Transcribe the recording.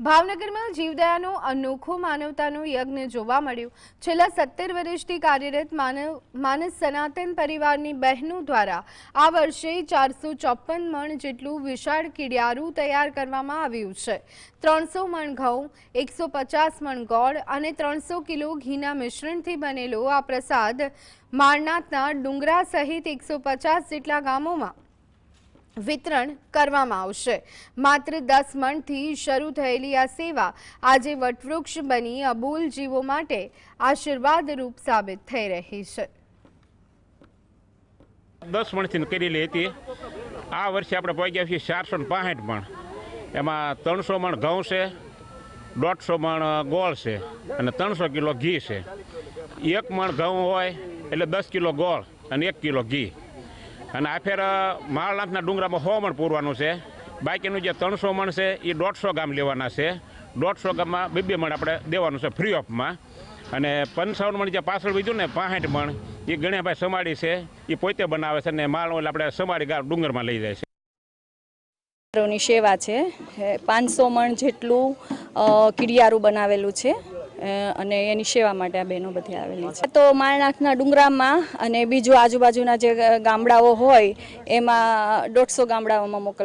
ભાવનગરમાં જીવદયાનો અનોખો માનવતાનો યજ્ઞ જોવા મળ્યો। છેલ્લા 17 વર્ષથી કાર્યરત માનસ સનાતન પરિવારની બહેનો દ્વારા આ વર્ષે 454 મણ જેટલું વિશાળ કીડિયારું તૈયાર કરવામાં આવ્યું છે। 300 મણ ઘઉં, 150 મણ ગોળ અને 300 કિલો ઘીના મિશ્રણથી બનેલો આ પ્રસાદ માળનાથના ડુંગરા સહિત 150 જેટલા ગામોમાં વિતરણ કરવામાં આવશે। માત્ર 10 મણથી શરૂ થયેલી આ સેવા આજે વટવૃક્ષ બની અબોલ જીવો માટે આશીર્વાદરૂપ સાબિત થઈ રહી છે। 10 મણથી કરેલી હતી। આ વર્ષે આપણે પહોંચ્યા છીએ 465 મણ। એમાં 300 મણ ઘઉં છે, 150 મણ ગોળ છે અને 300 કિલો ઘી છે। 1 મણ ઘઉં હોય એટલે 10 કિલો ગોળ અને 1 કિલો ઘી। અને આ ફેર માળનાથના ડુંગરામાં 100 મણ પૂરવાનું છે। બાકીનું જે 300 મણ છે એ 150 ગામ લેવાના છે। 150 ગામમાં 2 મણ આપણે દેવાનું છે ફ્રી ઓફમાં। અને 55 મણ જે પાછળ બીજું ને 65 મણ એ ગણ્યાભાઈ સમાડી છે, એ પોતે બનાવે છે અને માળ આપણે સમાડી ડુંગરમાં લઈ જાય છે। ની સેવા છે। 500 મણ જેટલું કીડિયારું બનાવેલું છે અને એની સેવા માટે આ બહેનો બધી આવેલી છે। તો માળનાથના ડુંગરામાં અને બીજું આજુબાજુના જે ગામડાઓ હોય એમાં 150 ગામડાઓમાં મોકલ